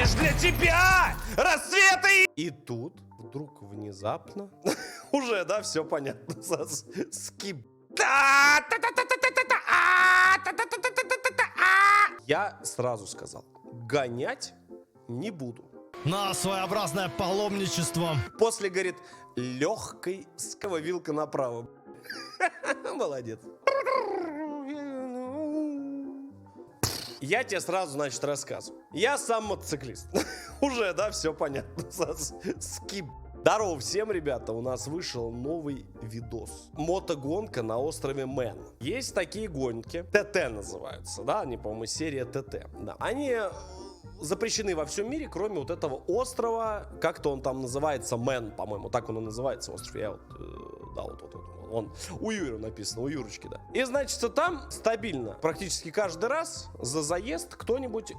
лишь для тебя рассветы. И тут вдруг внезапно уже, да, все понятно. Скип. Я сразу сказал, гонять не буду. На своеобразное паломничество. После, говорит, легкой вилка направо. Молодец. Я тебе сразу, значит, рассказываю. Я сам мотоциклист. Уже, да, все понятно. Скип. Здорово всем, ребята, у нас вышел новый видос. Мотогонка на острове Мэн. Есть такие гонки, ТТ называются, да, они, по-моему, серия ТТ. Да. Они запрещены во всем мире, кроме вот этого острова, как-то он там называется, Мэн, по-моему, так он и называется, остров. Я вот, да, вот, он у Юры написано, у Юрочки, да. И, значит, там стабильно, практически каждый раз за заезд кто-нибудь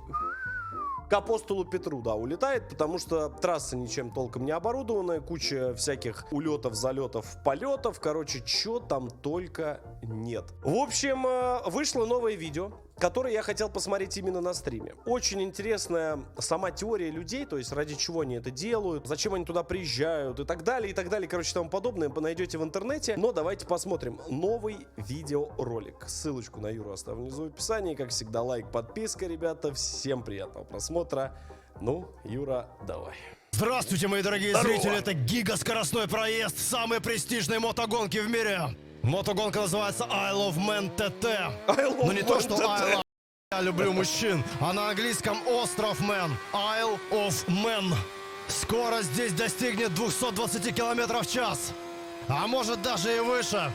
к апостолу Петру, да, улетает, потому что трасса ничем толком не оборудованная, куча всяких улетов, залетов, полетов, короче, чё там только нет. В общем, вышло новое видео, которое я хотел посмотреть именно на стриме. Очень интересная сама теория людей, то есть ради чего они это делают, зачем они туда приезжают и так далее, короче, тому подобное вы найдете в интернете. Но давайте посмотрим новый видеоролик. Ссылочку на Юру оставлю внизу в описании. Как всегда, лайк, подписка, ребята. Всем приятного просмотра. Ну, Юра, давай. Здравствуйте, мои дорогие Здорово. зрители. Это гигаскоростной проезд самой престижной мотогонки в мире. Мотогонка называется Isle of Man TT. Но не то, что I love, я люблю мужчин, а на английском остров Мэн. Isle of Man. Скорость здесь достигнет 220 км в час. А может даже и выше.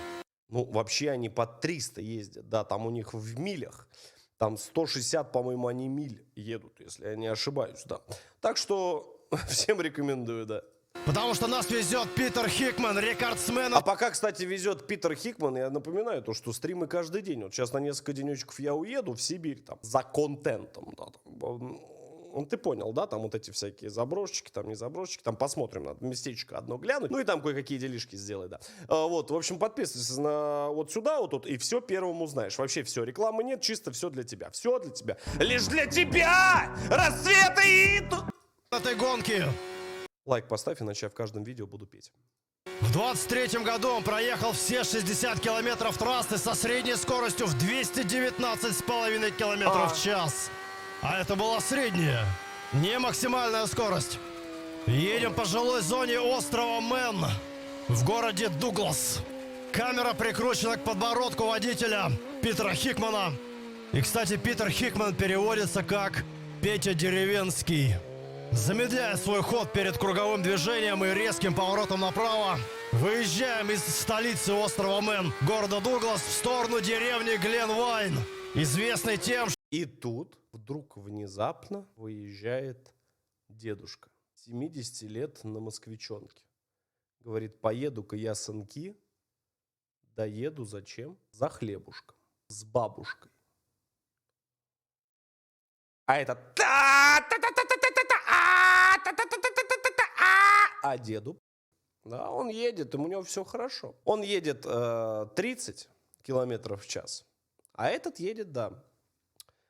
Ну, вообще они под 300 ездят, да, там у них в милях. Там 160, по-моему, они миль едут, если я не ошибаюсь, да. Так что всем рекомендую, да. Потому что нас везет Питер Хикман, рекордсмен. А пока, кстати, везет Питер Хикман, я напоминаю то, что стримы каждый день. Вот сейчас на несколько денечков я уеду в Сибирь там за контентом, да, там, ты понял, да, там вот эти всякие заброшечки, там не заброшечки, там посмотрим, надо местечко одно глянуть, ну и там кое-какие делишки сделать, да. Вот, в общем, подписывайся на вот сюда, вот тут, и все первым узнаешь. Вообще все, рекламы нет, чисто все для тебя, все для тебя. Лишь для тебя рассветы и тут... Этой гонки. Лайк поставь, иначе я в каждом видео буду петь. В 23-м году он проехал все 60 километров трассы со средней скоростью в 219,5 километров в час. А это была средняя, не максимальная скорость. Едем по жилой зоне острова Мэн в городе Дуглас. Камера прикручена к подбородку водителя Питера Хикмана. И, кстати, Питер Хикман переводится как Петя Деревенский. Замедляя свой ход перед круговым движением и резким поворотом направо, выезжаем из столицы острова Мэн, города Дуглас, в сторону деревни Гленвайн, известный тем, что... И тут вдруг внезапно выезжает дедушка, 70 лет, на москвичонке. Говорит, поеду-ка я сынки, доеду зачем? За хлебушком, с бабушкой. А это... А деду, да, он едет, и у него все хорошо. Он едет 30 километров в час, а этот едет, да,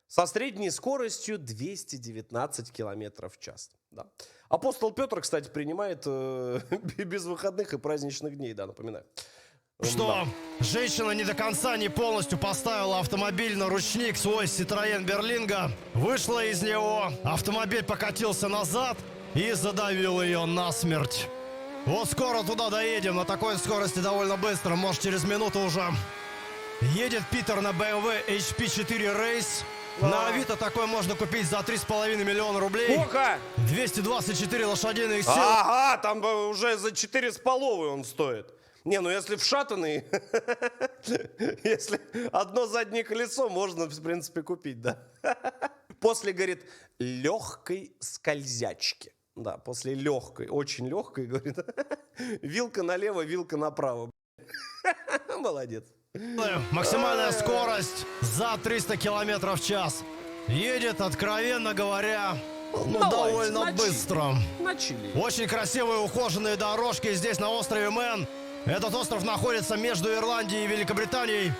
со средней скоростью 219 километров в час. Да. Апостол Петр, кстати, принимает без выходных и праздничных дней, да, напоминаю. Что женщина не до конца, не полностью поставила автомобиль на ручник свой Citroёn Berlingo, вышла из него, автомобиль покатился назад и задавил ее насмерть. Вот скоро туда доедем, на такой скорости довольно быстро, может через минуту уже. Едет Питер на BMW HP4 Race. На Авито такой можно купить за 3,5 миллиона рублей. Сколько? 224 лошадиных сил. Ага, там уже за 4,5 он стоит. Не, ну если вшатанный, если одно заднее колесо, можно, в принципе, купить, да. После, говорит, легкой скользячки. Да, после легкой, очень легкой, говорит, вилка налево, вилка направо. Молодец. Максимальная скорость за 300 километров в час. Едет, откровенно говоря, довольно быстро. Начали. Очень красивые ухоженные дорожки здесь на острове Мэн. Этот остров находится между Ирландией и Великобританией.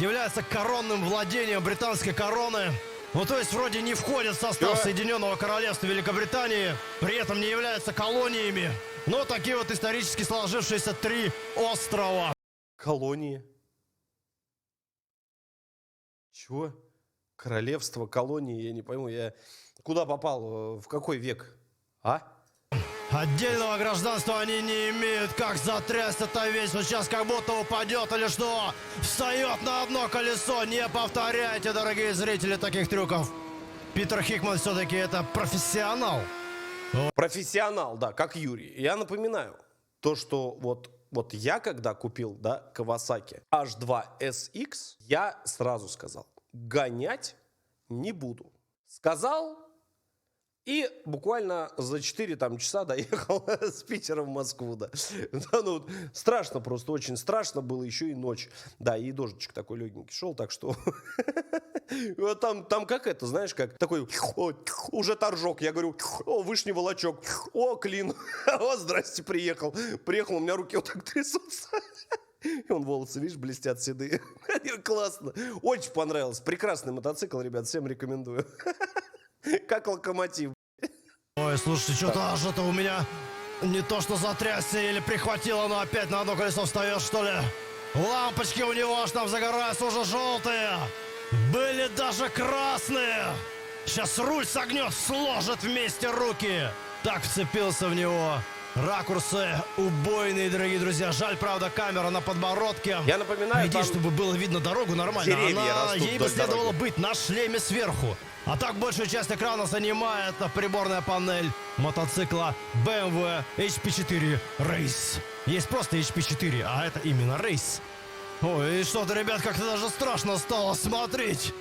Является коронным владением британской короны. Ну, то есть, вроде не входят в состав Да. Соединенного Королевства Великобритании, при этом не являются колониями. Но такие вот исторически сложившиеся 3 острова. Колонии. Чего? Королевство, колонии, я не пойму. Я куда попал? В какой век? А? Отдельного гражданства они не имеют. Как затрясть это весь? Вот сейчас как будто упадет или что? Встает на одно колесо. Не повторяйте, дорогие зрители, таких трюков. Питер Хикман все-таки это профессионал. Профессионал, да, как Юрий. Я напоминаю, то, что вот я когда купил, да, Kawasaki H2SX, я сразу сказал, гонять не буду. Сказал, и буквально за 4 часа доехал с Питера в Москву, да. Да, ну, страшно просто, очень страшно было, еще и ночь. Да, и дождичек такой легенький шел, так что... Там как это, знаешь, как такой, уже торжок, я говорю, о, вышний волочок, о, клин, о, здрасте, приехал, у меня руки вот так трясутся. И он, волосы, видишь, блестят седые. Классно, очень понравилось, прекрасный мотоцикл, ребят, всем рекомендую. Как локомотив. Ой, слушайте, что-то аж это у меня не то что затрясся или прихватило, но опять на одно колесо встаешь, что ли? Лампочки у него аж там загораются уже желтые. Были даже красные. Сейчас руль согнет, сложит вместе руки. Так вцепился в него. Ракурсы убойные, дорогие друзья. Жаль, правда, камера на подбородке. Я напоминаю, Иди, там чтобы было видно дорогу нормально. деревья растут Ей бы вдоль следовало дороги. быть на шлеме сверху. А так большую часть экрана занимает приборная панель мотоцикла BMW HP4 Race. Есть просто HP4, а это именно Race. Ой, и что-то, ребят, как-то даже страшно стало смотреть.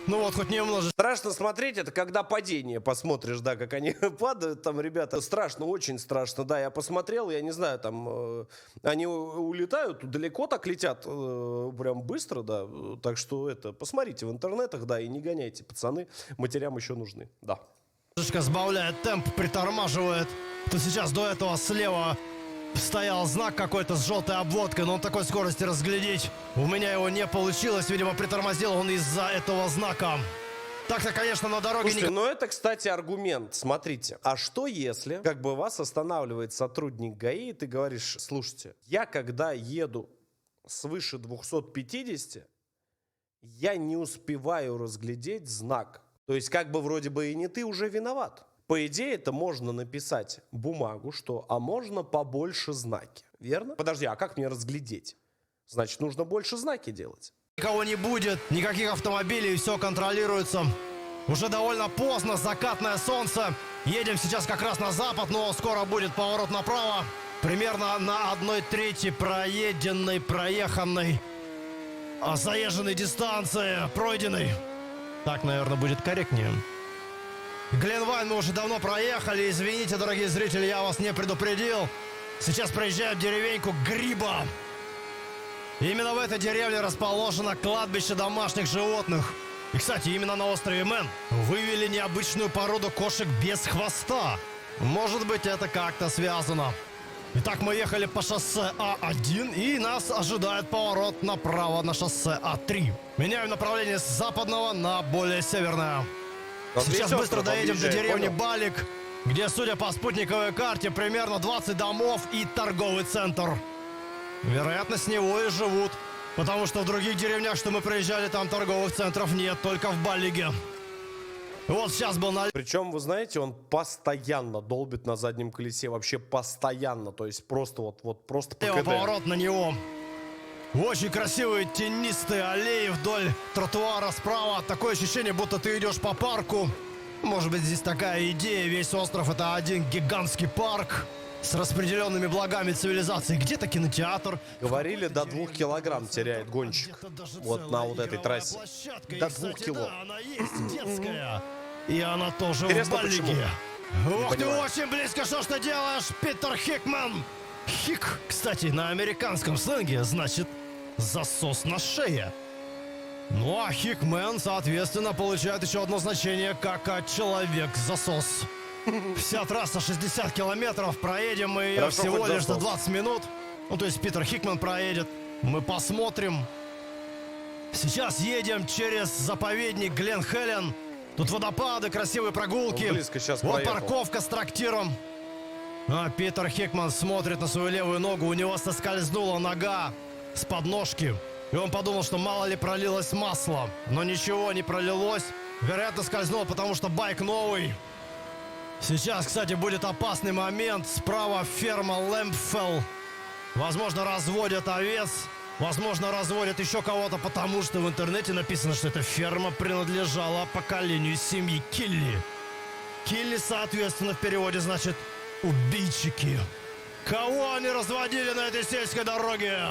Ну вот, хоть немножечко. страшно смотреть, это когда падение посмотришь, да, как они падают, там, ребята, страшно, очень страшно, да, я посмотрел, я не знаю, там, они улетают, далеко так летят, прям быстро, да, так что это, посмотрите в интернетах, да, и не гоняйте, пацаны, матерям еще нужны, да. Сбавляет темп, притормаживает. То сейчас до этого слева стоял знак какой-то с желтой обводкой, но он такой скорости разглядеть у меня его не получилось. Видимо, притормозил он из-за этого знака. Так-то, конечно, на дороге... Слушайте, ну это, кстати, аргумент. Смотрите, а что если, как бы вас останавливает сотрудник ГАИ, и ты говоришь, слушайте, я когда еду свыше 250, я не успеваю разглядеть знак. То есть, как бы вроде бы и не ты уже виноват. По идее, это можно написать бумагу, что, а можно побольше знаки, верно? Подожди, а как мне разглядеть? Значит, нужно больше знаки делать. Никого не будет, никаких автомобилей, все контролируется. Уже довольно поздно, закатное солнце. Едем сейчас как раз на запад, но скоро будет поворот направо. Примерно на 1/3 проеханной, заезженной дистанции, пройденной. Так, наверное, будет корректнее. Гленвайн мы уже давно проехали. Извините, дорогие зрители, я вас не предупредил. Сейчас проезжаем деревеньку Гриба. Именно в этой деревне расположено кладбище домашних животных. И, кстати, именно на острове Мэн вывели необычную породу кошек без хвоста. Может быть, это как-то связано. Итак, мы ехали по шоссе А1, и нас ожидает поворот направо на шоссе А3. Меняем направление с западного на более северное. Вот Сейчас весь быстро остров доедем до объезжаем, деревни понял? Балик, где, судя по спутниковой карте, примерно 20 домов и торговый центр. Вероятно, с него и живут. Потому что в других деревнях, что мы проезжали, там торговых центров нет, только в Балиге. Вот сейчас был на... Причем, вы знаете, он постоянно долбит на заднем колесе, вообще постоянно, то есть просто вот просто по КД. Поворот на него. Очень красивые тенистые аллеи вдоль тротуара справа. Такое ощущение, будто ты идешь по парку. Может быть, здесь такая идея. Весь остров — это один гигантский парк с распределенными благами цивилизации. Где-то кинотеатр. Говорили, до 2 килограмм теряет гонщик. Вот на вот этой трассе. До 2 кило. Да, она есть детская. И она тоже Интересно, в Балиге. почему? Ох, ты понимаю. очень близко, что ж ты делаешь, Питер Хикман? Хик, кстати, на американском сленге значит засос на шее. Ну а Хикмен, соответственно, получает еще одно значение, как человек-засос. Вся трасса 60 километров, проедем мы ее Хорошо, всего хоть лишь за засос. 20 минут. Ну, то есть Питер Хикман проедет, мы посмотрим. Сейчас едем через заповедник Глен Хелен. Тут водопады, красивые прогулки. Он близко сейчас Вот проехал. парковка с трактиром. А Питер Хикман смотрит на свою левую ногу. У него соскользнула нога с подножки. И он подумал, что мало ли пролилось масло. Но ничего не пролилось. Вероятно, скользнуло, потому что байк новый. Сейчас, кстати, будет опасный момент. Справа ферма Лэмпфелл. Возможно, разводят овец. Возможно, разводят еще кого-то, потому что в интернете написано, что эта ферма принадлежала поколению семьи Килли. Килли, соответственно, в переводе значит «убийчики». Кого они разводили на этой сельской дороге?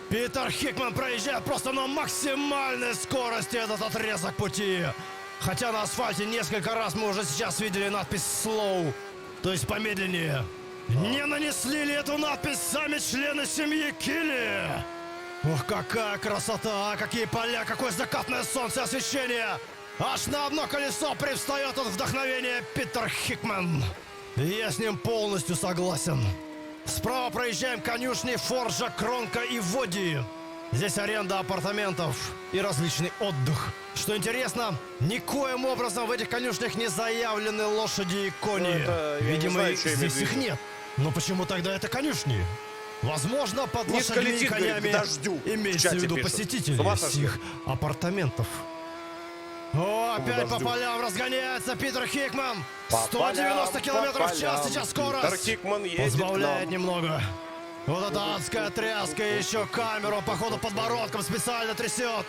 Питер Хикман проезжает просто на максимальной скорости этот отрезок пути. Хотя на асфальте несколько раз мы уже сейчас видели надпись «slow», то есть помедленнее. Не нанесли ли эту надпись сами члены семьи Килли? Ох, какая красота, какие поля, какое закатное солнце освещение. Аж на одно колесо привстает от вдохновения Питер Хикман. Я с ним полностью согласен. Справа проезжаем конюшни Форджа, Кронка и Води. Здесь аренда апартаментов и различный отдых. Что интересно, никоим образом в этих конюшнях не заявлены лошади и кони. это я не Видимо, знаю, что здесь имеет в их виду. нет. Но почему тогда это конюшни? Возможно, под Низко лошадьми и летит, говорит, конями к дождю. В имеется в чате виду пишут. посетители С ума сошли? сих апартаментов. О, опять по дождю. полям разгоняется Питер Хикман. По 190 полям, километров по в час полям. сейчас Питер скорость. Хикман едет Позбавляет к нам. немного. Вот эта адская тряска, еще камеру, походу, подбородком специально трясет.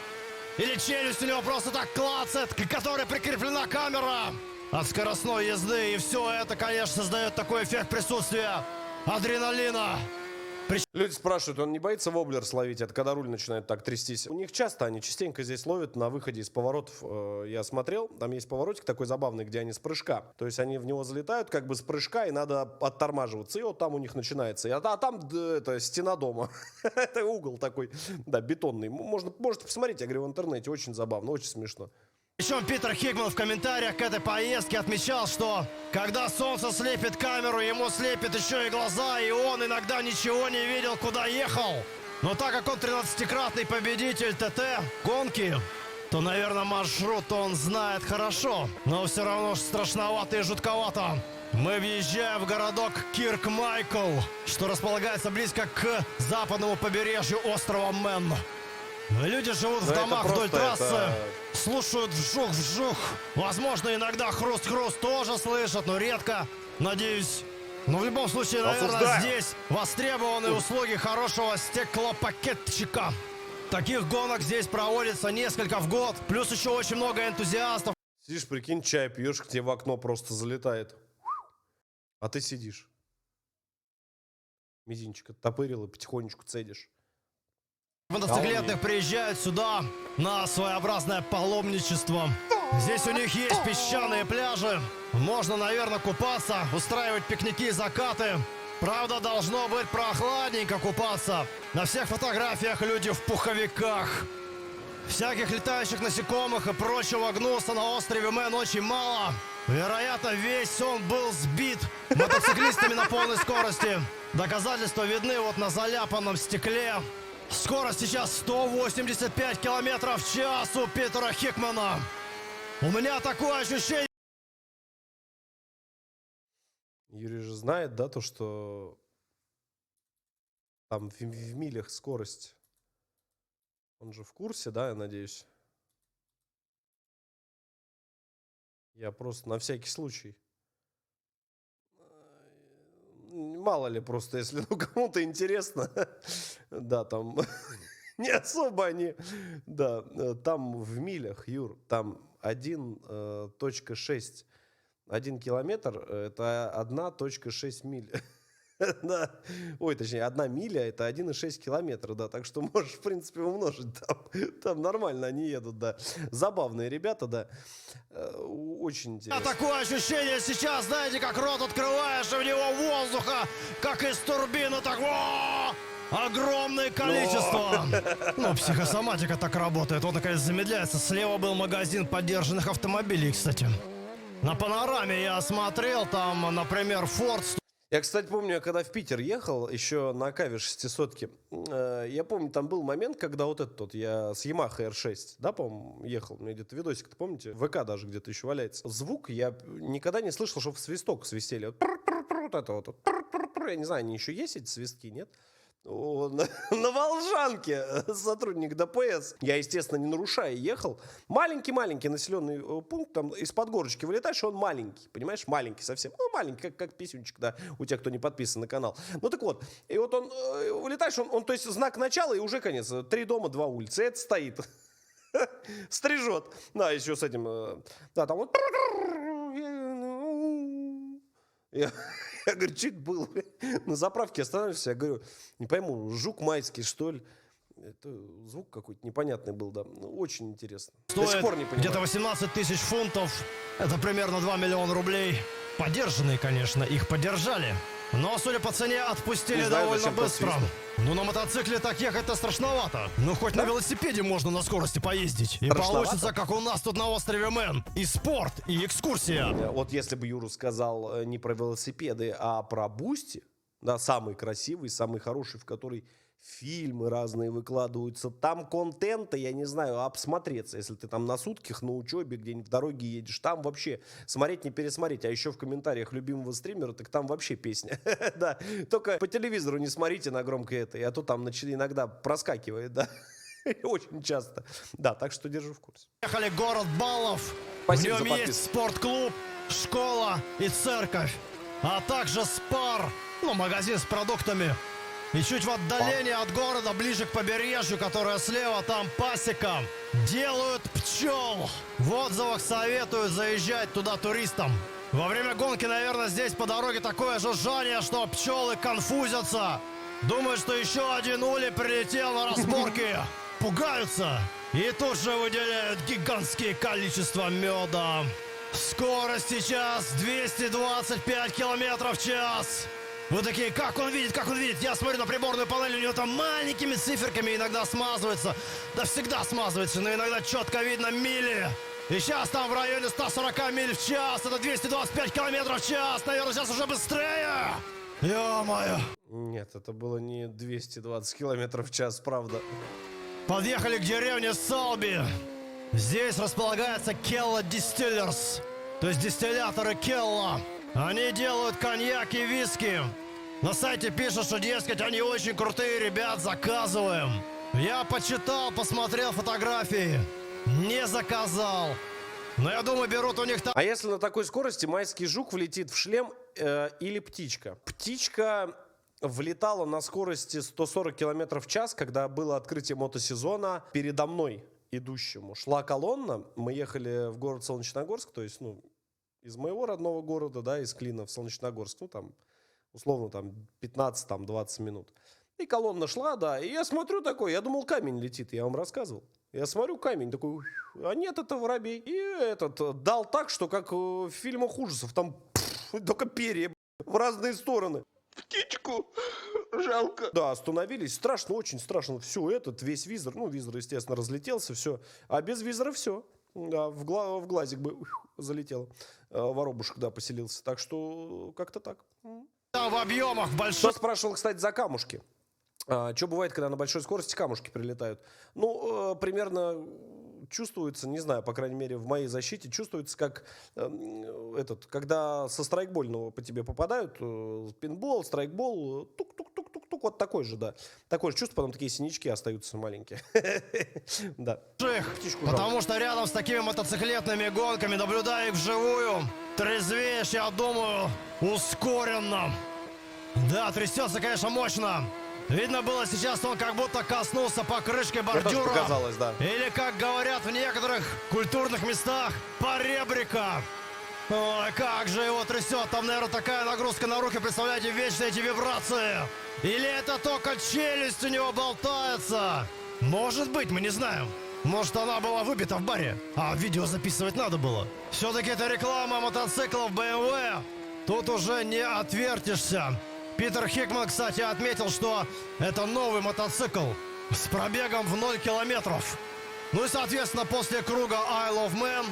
Или челюсть у него просто так клацает, к которой прикреплена камера. От скоростной езды. И все это, конечно, создает такой эффект присутствия адреналина. Люди спрашивают, он не боится воблер словить? Это когда руль начинает так трястись. У них часто, они частенько здесь ловят на выходе из поворотов. Я смотрел, там есть поворотик такой забавный, где они с прыжка. То есть они в него залетают как бы с прыжка, и надо оттормаживаться. И вот там у них начинается. А там это стена дома. Это угол такой, да, бетонный. Можете посмотреть, я говорю, в интернете. Очень забавно, очень смешно. Причем Питер Хикман в комментариях к этой поездке отмечал, что когда солнце слепит камеру, ему слепит еще и глаза, и он иногда ничего не видел, куда ехал. Но так как он 13-кратный победитель ТТ гонки, то, наверное, маршрут он знает хорошо. Но все равно страшновато и жутковато. Мы въезжаем в городок Кирк-Майкл, что располагается близко к западному побережью острова Мэн. Люди живут в это домах вдоль просто трассы, это- слушают вжух-вжух. Возможно, иногда хруст-хруст тоже слышат, но редко, надеюсь. Но в любом случае, наверное, Осуждаю. здесь востребованы услуги хорошего стеклопакетчика. Таких гонок здесь проводится несколько в год, плюс еще очень много энтузиастов. Сидишь, прикинь, чай пьешь, к тебе в окно просто залетает. А ты сидишь. Мизинчик оттопырил и потихонечку цедишь. Мотоциклетных приезжают сюда на своеобразное паломничество. Здесь у них есть песчаные пляжи. Можно, наверное, купаться, устраивать пикники и закаты. Правда, должно быть прохладненько купаться. На всех фотографиях люди в пуховиках. Всяких летающих насекомых и прочего гнуса на острове Мэн очень мало. Вероятно, весь он был сбит мотоциклистами на полной скорости. Доказательства видны вот на заляпанном стекле. Скорость сейчас 185 километров в час у Питера Хикмана. У меня такое ощущение. Юрий же знает, да, то, что там в милях скорость. Он же в курсе, да, я надеюсь. Я просто на всякий случай. Мало ли просто, если кому-то интересно. Да, там не особо они. Да, там в милях, Юр, там 1.6. 1 километр – это 1.6 миль. Да. Ой, точнее, 1 миля – это 1,6 километра, да, так что можешь, в принципе, умножить, там нормально они едут, да. Забавные ребята, да, очень интересно. Такое ощущение сейчас, знаете, как рот открываешь, и в него воздуха, как из турбины, так огромное количество. Ну, психосоматика так работает. Вот, наконец, замедляется. Слева был магазин подержанных автомобилей, кстати. На панораме я смотрел, там, например, Ford. Я, кстати, помню, я когда в Питер ехал, еще на Каве 600, я помню, там был момент, когда вот этот вот, я с Yamaha R6, да, по-моему, ехал, у меня где-то видосик, помните, в ВК даже где-то еще валяется. Звук я никогда не слышал, чтобы в свисток свистели. Вот это вот, я не знаю, они еще есть эти свистки, нет? На Волжанке сотрудник ДПС. Я, естественно, не нарушая, ехал. Маленький-маленький населенный пункт, там из-под горочки вылетаешь, он маленький, понимаешь, маленький совсем. Ну, маленький, как писюнчик, да, у тех, кто не подписан на канал. Ну, так вот, и вот он, вылетаешь, он, то есть знак начала и уже конец. 3 дома, 2 улицы, это стоит. Стрижет. Да, еще с этим, да, там вот... Я говорю, что это было? На заправке останавливаешься, я говорю, не пойму, жук майский, что ли? Это звук какой-то непонятный был, да. Очень интересно. До сих пор не понимаю. Где-то 18 тысяч фунтов. Это примерно 2 миллиона рублей. Подержанные, конечно, их подержали. Но, судя по цене, отпустили довольно быстро. Ну, на мотоцикле так ехать-то страшновато. Ну, хоть на велосипеде можно на скорости поездить. И получится, как у нас тут на острове Мэн. И спорт, и экскурсия. Вот если бы Юра сказал не про велосипеды, а про Бусти, да, самый красивый, самый хороший, в который фильмы разные выкладываются, там контента, я не знаю, обсмотреться, если ты там на сутках, на учебе, где-нибудь в дороге едешь, там вообще смотреть не пересмотреть, а еще в комментариях любимого стримера, так там вообще песня, да, только по телевизору не смотрите на громкое это, а то там иногда проскакивает, да, очень часто, да, так что держу в курсе. Ехали город баллов, Спасибо в за нем есть спортклуб, школа и церковь, а также спар, ну, магазин с продуктами. И чуть в отдалении от города, ближе к побережью, которое слева, там пасека, делают пчел. В отзывах советуют заезжать туда туристам. Во время гонки, наверное, здесь по дороге такое жужжание, что пчелы конфузятся. Думают, что еще один улей прилетел на разборки. Пугаются. И тут же выделяют гигантские количества меда. Скорость сейчас 225 километров в час. Вы такие, как он видит, как он видит? Я смотрю на приборную панель, у него там маленькими циферками иногда смазывается. Да всегда смазывается, но иногда четко видно мили. И сейчас там в районе 140 миль в час, это 225 километров в час. Наверное, сейчас уже быстрее. Ё-моё. Нет, это было не 220 километров в час, правда. Подъехали к деревне Салби. Здесь располагается Келла Distillers, то есть дистилляторы Келла. Они делают коньяк и виски. На сайте пишут, что, дескать, они очень крутые, ребят, заказываем. Я почитал, посмотрел фотографии. Не заказал. Но я думаю, берут у них там... А если на такой скорости майский жук влетит в шлем или птичка? Птичка влетала на скорости 140 километров в час, когда было открытие мотосезона. Передо мной, идущему, шла колонна. Мы ехали в город Солнечногорск, то есть, ну... из моего родного города, да, из Клина в Солнечногорск, ну, там, условно, там, 15-20 минут. И колонна шла, да, и я смотрю такой, я думал, камень летит, я вам рассказывал. Я смотрю, камень такой, а нет, это воробей. И этот дал так, что как в фильмах ужасов, там только перья в разные стороны. Птичку жалко. Да, остановились, страшно, очень страшно. Все, этот, весь визор, ну, визор, естественно, разлетелся, все. А без визора все. Да, в глазик бы залетел. Воробушек, да, поселился. Так что как-то так. Там в объемах большой. Кто спрашивал, кстати, за камушки? Что бывает, когда на большой скорости камушки прилетают? Ну, примерно чувствуется, не знаю, по крайней мере, в моей защите, чувствуется, как когда со страйкбольного по тебе попадают, пинбол, страйкбол, тук-тук-тук-тук-тук, вот такой же, да. Такое же чувство, потом такие синячки остаются маленькие. Да. Потому что рядом с такими мотоциклетными гонками, наблюдая их вживую, трезвеешь, я думаю, ускоренно. Да, трясется, конечно, мощно. Видно было сейчас, он как будто коснулся покрышкой бордюра. Показалось, да. Или, как говорят в некоторых культурных местах, поребрика. Ой, как же его трясет. Там, наверное, такая нагрузка на руки. Представляете, вечно эти вибрации. Или это только челюсть у него болтается? Может быть, мы не знаем. Может, она была выбита в баре, а видео записывать надо было. Все-таки это реклама мотоциклов BMW. Тут уже не отвертишься. Питер Хикман, кстати, отметил, что это новый мотоцикл с пробегом в 0 километров. Ну и, соответственно, после круга Isle of Man...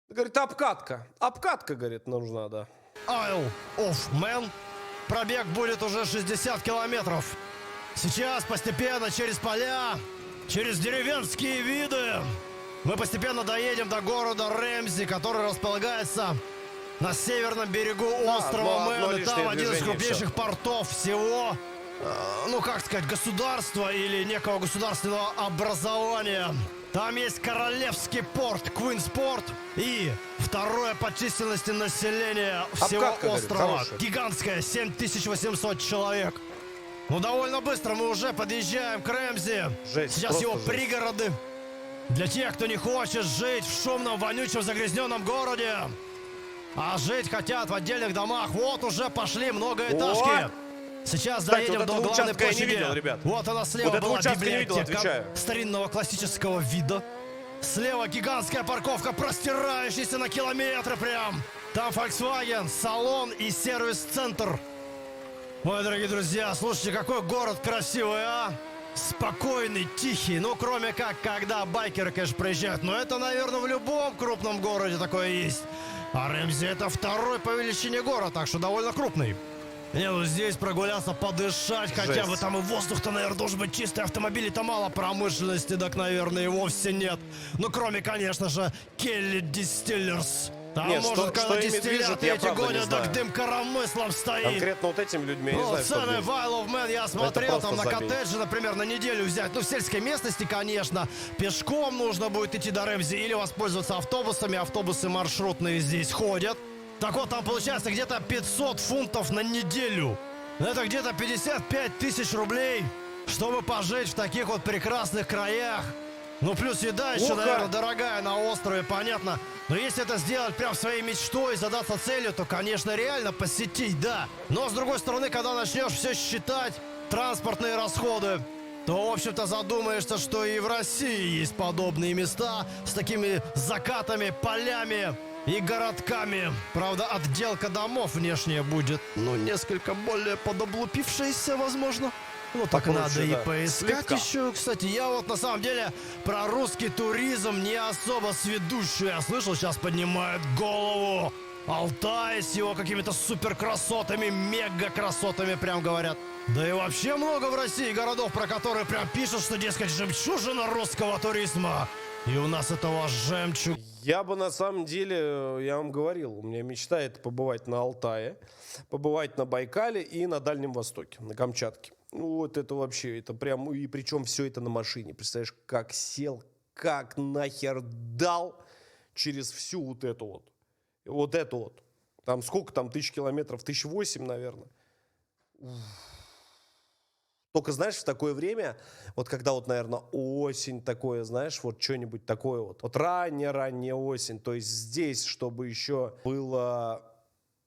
Говорит, обкатка. Обкатка, говорит, нужна, да. Isle of Man пробег будет уже 60 километров. Сейчас постепенно через поля, через деревенские виды мы постепенно доедем до города Рэмзи, который располагается на северном берегу острова одно Мэн. И там лишнее один из движение, крупнейших портов всего, ну как сказать, государства или некого государственного образования. Там есть Королевский порт, Квинспорт и второе по численности населения всего Обкатка, говорит, острова. хорошая. Гигантская, 7800 человек. Ну, довольно быстро мы уже подъезжаем к Рэмзи. Жесть, Сейчас просто его жесть. пригороды. Для тех, кто не хочет жить в шумном, вонючем, загрязненном городе, а жить хотят в отдельных домах, вот уже пошли многоэтажки. Вот. Сейчас Кстати, доедем вот до этого главной участка я не площади. видел, ребят. Вот она слева Вот этого была участка не видел, библиотека отвечаю. старинного классического вида. Слева гигантская парковка, простирающаяся на километры прям. Там Volkswagen, салон и сервис-центр. Ой, дорогие друзья, слушайте, какой город красивый, а? Спокойный, тихий, ну, кроме как, когда байкеры, конечно, проезжают. Но это, наверное, в любом крупном городе такое есть. А Рэмзи — это второй по величине город, так что довольно крупный. Не, ну здесь прогуляться, подышать хотя бы. Жесть. Там и воздух-то, наверное, должен быть чистый. Автомобилей-то мало, промышленности, так, наверное, и вовсе нет. Ну, кроме, конечно же, Келли Дистиллерс. Там, Нет, может, что когда ими движет, дистилляты я эти правда не гонят, так знаю. дым коромыслом стоит. Конкретно вот этими людьми я не Ну, знаю, что цены движет. в Isle of Man я смотрел, просто там на забей. коттеджи, например, на неделю взять. Ну, в сельской местности, конечно. Пешком нужно будет идти до Рэмзи или воспользоваться автобусами. Автобусы маршрутные здесь ходят. Так вот, там получается где-то 500 фунтов на неделю. Это где-то 55 тысяч рублей, чтобы пожить в таких вот прекрасных краях. Ну, плюс еда еще, О, как! наверное, дорогая на острове, понятно. Но если это сделать прям своей мечтой, задаться целью, то, конечно, реально посетить, да. Но, с другой стороны, когда начнешь все считать, транспортные расходы, то, в общем-то, задумаешься, что и в России есть подобные места с такими закатами, полями и городками. Правда, отделка домов внешняя будет, ну, несколько более подоблупившаяся, возможно. Ну, так Покруче, надо и да. поискать Слегка. еще. Кстати, я вот на самом деле про русский туризм не особо сведущий. Я слышал, сейчас поднимают голову Алтай с его какими-то супер красотами, мега красотами, прям говорят. Да и вообще много в России городов, про которые прям пишут, что, дескать, жемчужина русского туризма. И у нас это ваш жемчуг. Я бы на самом деле, я вам говорил, у меня мечта это побывать на Алтае, побывать на Байкале и на Дальнем Востоке, на Камчатке. Ну, вот это вообще, это прям, и причем все это на машине. Представляешь, как сел, как нахер дал через всю вот эту вот. Вот эту вот. Там сколько там, 1000 километров? 1008, наверное. Только, знаешь, в такое время, вот когда вот, наверное, осень такое, знаешь, вот что-нибудь такое вот. Вот ранняя осень, то есть здесь, чтобы еще было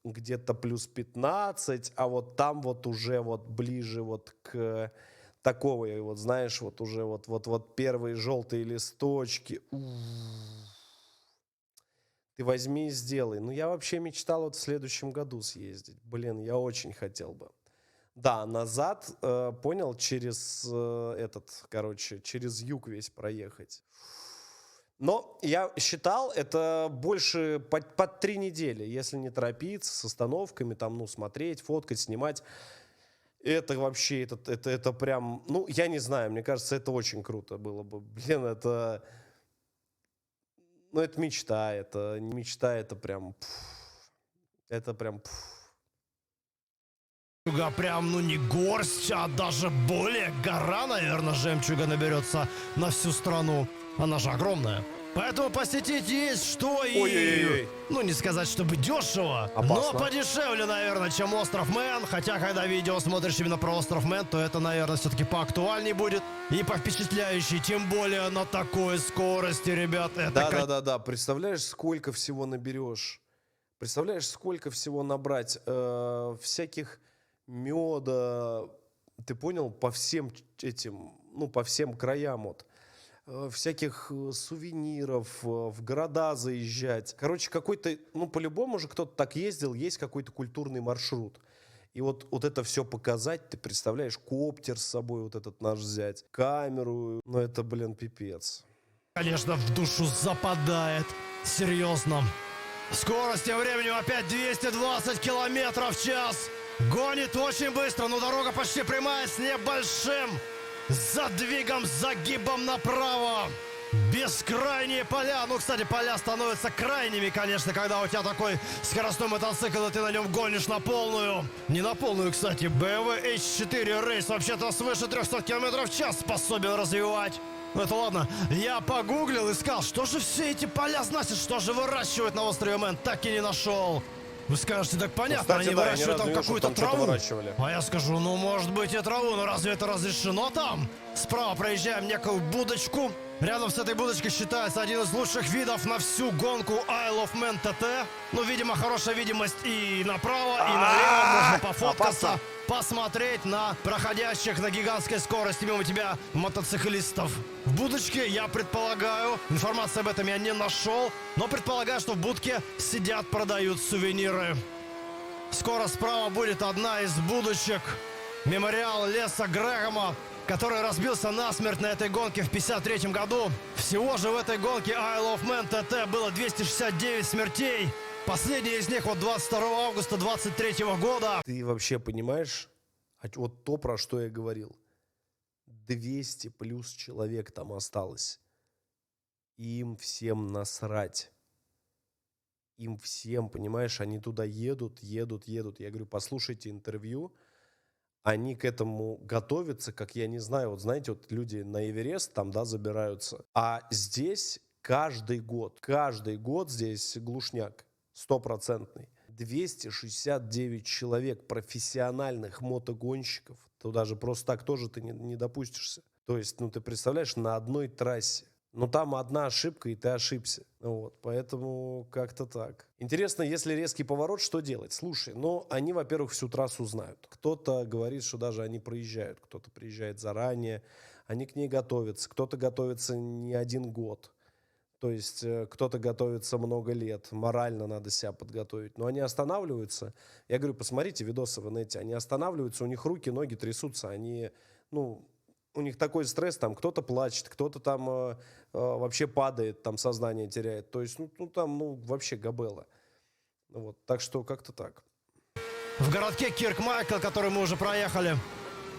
где-то плюс 15, а вот там вот уже вот ближе вот к такого, вот знаешь, вот уже вот первые желтые листочки. Ты возьми и сделай. Ну, я вообще мечтал вот в следующем году съездить. Блин, я очень хотел бы. Да, назад, понял, через через юг весь проехать. Но я считал, это больше под 3 недели, если не торопиться, с остановками, там, ну, смотреть, фоткать, снимать. Это вообще, это прям, ну, я не знаю, мне кажется, это очень круто было бы. Блин, это, ну, это мечта, это не мечта, это прям, это прям, Прям, ну, не горсть, а даже более гора, наверное, жемчуга наберется на всю страну. Она же огромная. Поэтому посетить есть что и... Ой-ой-ой. Ну, не сказать, чтобы дешево, Опасно. но подешевле, наверное, чем остров Мэн. Хотя, когда видео смотришь именно про остров Мэн, то это, наверное, все-таки поактуальней будет. И повпечатляющей, тем более на такой скорости, ребят. Это Да. Представляешь, сколько всего наберешь? Представляешь, сколько всего набрать? Всяких меда, ты понял, по всем этим, ну, по всем краям вот. Всяких сувениров, в города заезжать. Короче, какой-то, ну, по-любому же кто-то так ездил, есть какой-то культурный маршрут. И вот это все показать, ты представляешь, коптер с собой вот этот наш взять, камеру, ну, это, блин, пипец. конечно, в душу западает. Серьезно. Скорость тем временем опять 220 километров в час. Гонит очень быстро, но дорога почти прямая с небольшим задвигом, загибом направо. Бескрайние поля. Ну, кстати, поля становятся крайними, конечно, когда у тебя такой скоростной мотоцикл, и ты на нем гонишь на полную. Не на полную, кстати. BMW H4 Race вообще-то свыше 300 км в час способен развивать. Ну это ладно. Я погуглил, искал, что же все эти поля значит, что же выращивают на острове Мэн. Так и не нашел. Вы скажете, так понятно, кстати, они да, я выращивают ни разу там не видел, какую-то чтобы там что-то траву. выращивали. А я скажу, ну может быть и траву, но разве это разрешено там? Справа проезжаем некую будочку. Рядом с этой будочкой считается один из лучших видов на всю гонку Isle of Man ТТ. Ну, видимо, хорошая видимость и направо, и налево. Можно пофоткаться, опасно. посмотреть на проходящих на гигантской скорости мимо тебя мотоциклистов. В будочке, я предполагаю, информации об этом я не нашел, но предполагаю, что в будке сидят, продают сувениры. Скоро справа будет одна из будочек. Мемориал Леса Грэхэма, который разбился насмерть на этой гонке в 1953 году. Всего же в этой гонке Isle of Man ТТ было 269 смертей. Последняя из них вот 22 августа 23 года. Ты вообще понимаешь, вот то, про что я говорил. 200 плюс человек там осталось. Им всем насрать. Им всем, понимаешь, они туда едут. Я говорю, послушайте интервью. Они к этому готовятся, как я не знаю. Вот знаете, вот люди на Эверест там, да, забираются. А здесь каждый год здесь глушняк. 100%. 269 человек, профессиональных мотогонщиков. Туда же просто так тоже ты не допустишься. То есть, ну ты представляешь, на одной трассе. Но там одна ошибка, и ты ошибся. Вот, поэтому как-то так. Интересно, если резкий поворот, что делать? Слушай, ну они, во-первых, всю трассу знают. Кто-то говорит, что даже они проезжают. Кто-то приезжает заранее. Они к ней готовятся. Кто-то готовится не один год. То есть кто-то готовится много лет, морально надо себя подготовить. Но они останавливаются. Я говорю, посмотрите видосы в инете. Они останавливаются, у них руки, ноги трясутся. Они, ну, у них такой стресс, там кто-то плачет, кто-то там вообще падает, там сознание теряет. То есть, ну там, ну, вообще габела. Вот, так что как-то так. В городке Киркмайкл, который мы уже проехали.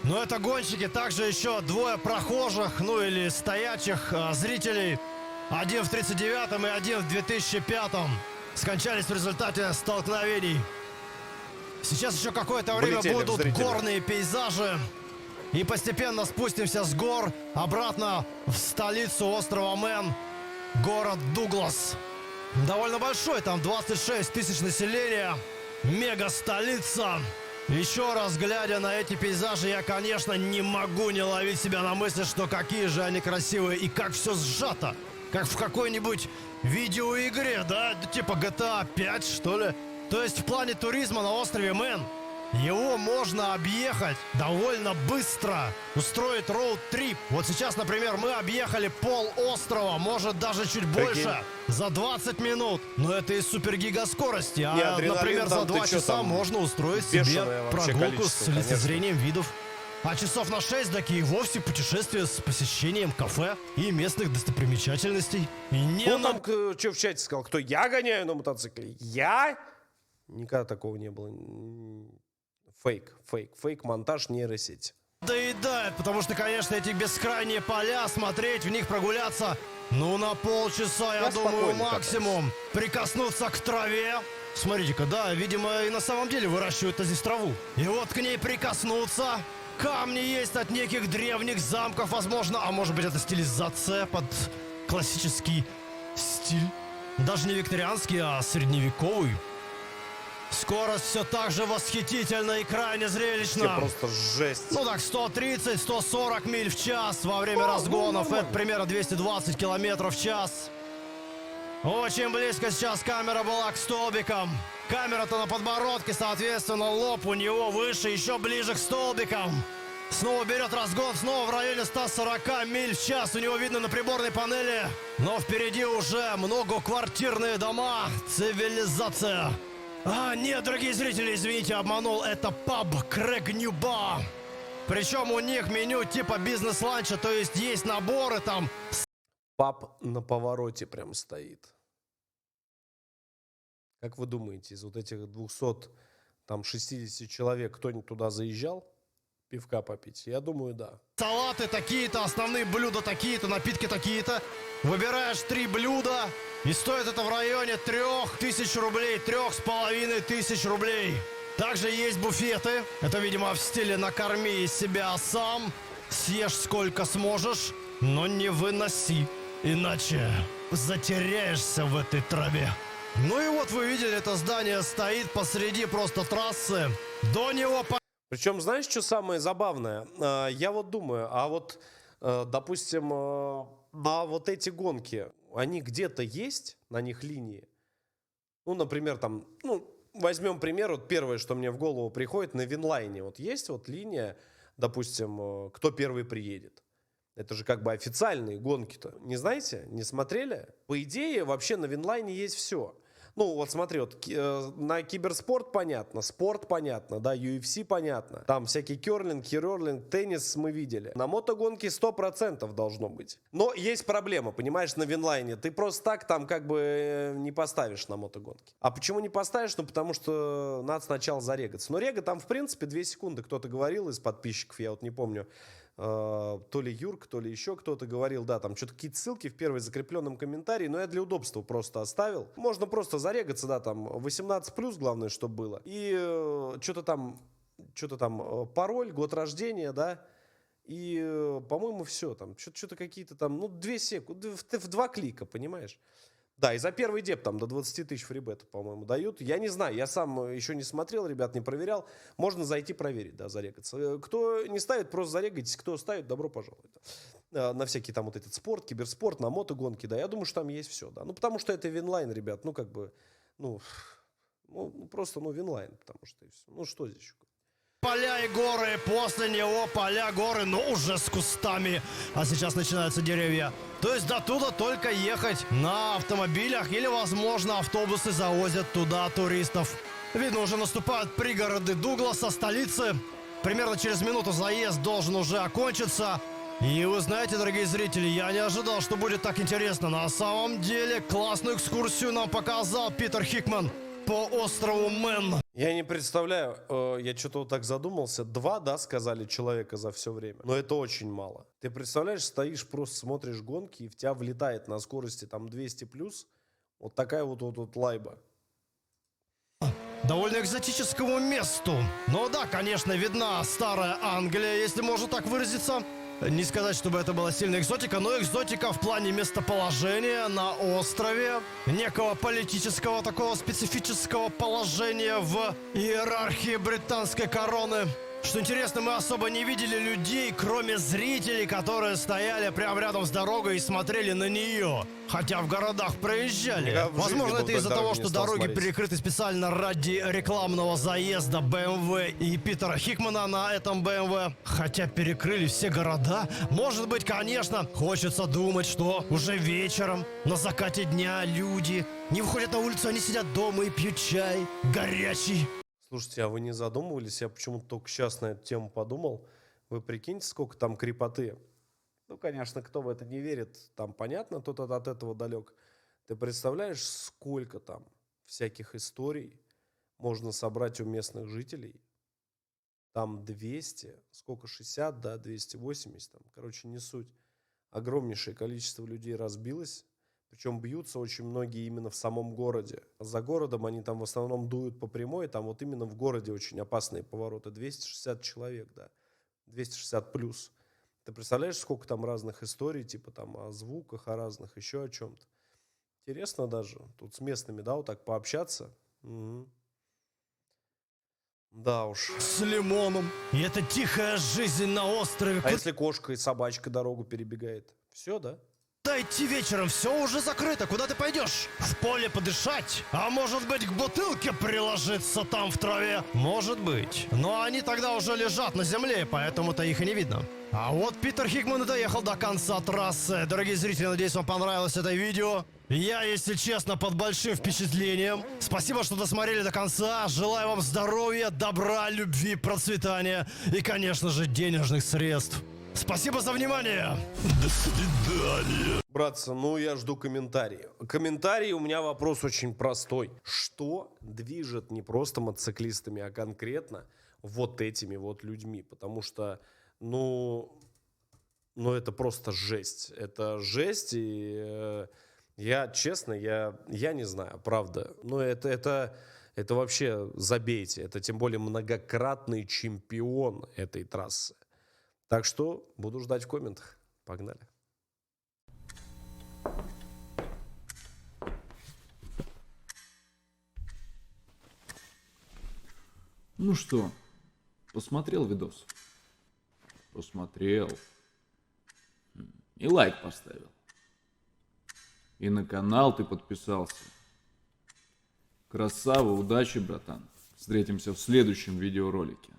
Но это гонщики, также еще двое прохожих, ну или стоячих зрителей. Один в 1939-м и один в 2005-м скончались в результате столкновений. Сейчас еще какое-то время Влетели в будут зрителя. горные пейзажи. И постепенно спустимся с гор обратно в столицу острова Мэн, город Дуглас. Довольно большой, там 26 тысяч населения, мега-столица. Еще раз глядя на эти пейзажи, я, конечно, не могу не ловить себя на мысли, что какие же они красивые и как все сжато. Как в какой-нибудь видеоигре, да? Типа GTA 5, что ли? То есть в плане туризма на острове Мэн его можно объехать довольно быстро, устроить роуд-трип. Вот сейчас, например, мы объехали полострова, может даже чуть больше, за 20 минут. Но это из супергигаскорости. А, например, за 2 часа можно устроить себе прогулку с лицезрением видов. А часов на 6 так и вовсе путешествие с посещением кафе и местных достопримечательностей. И не Ну, там, что в чате сказал, кто я гоняю на мотоцикле? Я? Никогда такого не было. Фейк, монтаж нейросети. доедает, потому что, конечно, эти бескрайние поля, смотреть в них, прогуляться, ну, на полчаса, я думаю, максимум. Прикоснуться к траве. Смотрите-ка, да, видимо, и на самом деле выращивают здесь траву. И вот к ней прикоснуться. Камни есть от неких древних замков, возможно, а может быть, это стилизация под классический стиль. Даже не викторианский, а средневековый. Скорость все так же восхитительна и крайне зрелищна. Просто жесть. Ну так, 130-140 миль в час во время разгонов. Это примерно 220 километров в час. Очень близко сейчас камера была к столбикам. Камера-то на подбородке, соответственно, лоб у него выше, еще ближе к столбикам. Снова берет разгон, снова в районе 140 миль в час. У него видно на приборной панели. Но впереди уже многоквартирные дома. Цивилизация. А, нет, дорогие зрители, извините, обманул. Это паб Крэг Нью Бар. Причем у них меню типа бизнес-ланча, то есть наборы там. Паб на повороте прям стоит. Как вы думаете, из вот этих 200 там 60 человек, кто-нибудь туда заезжал пивка попить? Я думаю, да. Салаты такие-то, основные блюда такие-то, напитки такие-то. Выбираешь 3 блюда, и стоит это в районе 3000 рублей, 3500 рублей. Также есть буфеты. Это, видимо, в стиле «накорми себя сам». Съешь сколько сможешь, но не выноси, иначе затеряешься в этой траве. Ну и вот вы видели, это здание стоит посреди просто трассы. До него... Причем, знаешь, что самое забавное? Я вот думаю, а вот, допустим, на вот эти гонки, они где-то есть, на них линии? Ну, например, там, ну, возьмем пример, вот первое, что мне в голову приходит, на Винлайне. Вот есть вот линия, допустим, кто первый приедет. Это же как бы официальные гонки-то. Не знаете? Не смотрели? По идее, вообще на Винлайне есть все. Ну, вот смотри, вот, на киберспорт понятно, спорт понятно, да, UFC понятно. Там всякий керлинг, хирлинг, теннис мы видели. На мотогонке 100% должно быть. Но есть проблема, понимаешь, на Винлайне. Ты просто так там как бы не поставишь на мотогонке. А почему не поставишь? Ну, потому что надо сначала зарегаться. Но рега там, в принципе, 2 секунды. Кто-то говорил из подписчиков, я вот не помню. То ли Юрк, то ли еще кто-то говорил, да, там что-то какие-то ссылки в первой закрепленном комментарии, но я для удобства просто оставил. Можно просто зарегаться, да, там 18+, главное, чтобы было. И что-то там пароль, год рождения, да, и, по-моему, все, там, что-то какие-то там, ну, 2 секунды, в 2 клика, понимаешь? Да, и за первый деп там до 20 тысяч фрибета, по-моему, дают. Я не знаю, я сам еще не смотрел, ребят, не проверял. Можно зайти проверить, да, зарегаться. Кто не ставит, просто зарегайтесь. Кто ставит, добро пожаловать. На всякий там вот этот спорт, киберспорт, на мотогонки, да. Я думаю, что там есть все, да. Ну, потому что это Винлайн, ребят, ну, как бы, ну просто, Винлайн, потому что, ну, что здесь еще? Поля и горы, после него поля, горы, но уже с кустами. А сейчас начинаются деревья. То есть до туда только ехать на автомобилях или, возможно, автобусы завозят туда туристов. Видно, уже наступают пригороды Дугласа, столицы. Примерно через минуту заезд должен уже окончиться. И вы знаете, дорогие зрители, я не ожидал, что будет так интересно. На самом деле, классную экскурсию нам показал Питер Хикман по острову Мэн. Я не представляю, я что-то вот так задумался. 2, да, сказали человека за все время. Но это очень мало. Ты представляешь, стоишь, просто смотришь гонки, и в тебя влетает на скорости там 200+, вот такая вот лайба. Довольно экзотическому месту. Но да, конечно, видна старая Англия, если можно так выразиться. Не сказать, чтобы это была сильная экзотика, но экзотика в плане местоположения на острове, некого политического такого специфического положения в иерархии британской короны. Что интересно, мы особо не видели людей, кроме зрителей, которые стояли прямо рядом с дорогой и смотрели на нее. Хотя в городах проезжали. Возможно, это из-за того, что дороги перекрыты специально ради рекламного заезда BMW и Питера Хикмана на этом BMW. Хотя перекрыли все города. Может быть, конечно, хочется думать, что уже вечером, на закате дня люди не выходят на улицу, они сидят дома и пьют чай горячий. Слушайте, а вы не задумывались? Я почему-то только сейчас на эту тему подумал. Вы прикиньте, сколько там крепоты. Ну, конечно, кто в это не верит, там понятно, тот от этого далек. Ты представляешь, сколько там всяких историй можно собрать у местных жителей? Там 200, сколько, 60, да, 280, там, короче, не суть. Огромнейшее количество людей разбилось. Причем бьются очень многие именно в самом городе. За городом они там в основном дуют по прямой. Там вот именно в городе очень опасные повороты. 260 человек, да. 260+. Ты представляешь, сколько там разных историй, типа там о звуках, о разных, еще о чем-то. Интересно даже. Тут с местными, да, вот так пообщаться. Угу. Да уж. С лимоном. И это тихая жизнь на острове. А если кошка и собачка дорогу перебегает? Все, да? Да идти вечером, все уже закрыто, куда ты пойдешь? В поле подышать? А может быть, к бутылке приложиться там в траве? Может быть. Но они тогда уже лежат на земле, поэтому-то их и не видно. А вот Питер Хикман и доехал до конца трассы. Дорогие зрители, надеюсь, вам понравилось это видео. Я, если честно, под большим впечатлением. Спасибо, что досмотрели до конца. Желаю вам здоровья, добра, любви, процветания и, конечно же, денежных средств. Спасибо за внимание. До свидания. Братцы, ну я жду комментарии. Комментарии, у меня вопрос очень простой. Что движет не просто мотоциклистами, а конкретно вот этими вот людьми? Потому что, ну это просто жесть. Это жесть, и я, честно, я не знаю, правда. Но это вообще забейте. Это тем более многократный чемпион этой трассы. Так что буду ждать в комментах. Погнали. Ну что, посмотрел видос? Посмотрел. И лайк поставил. И на канал ты подписался. Красава, удачи, братан. Встретимся в следующем видеоролике.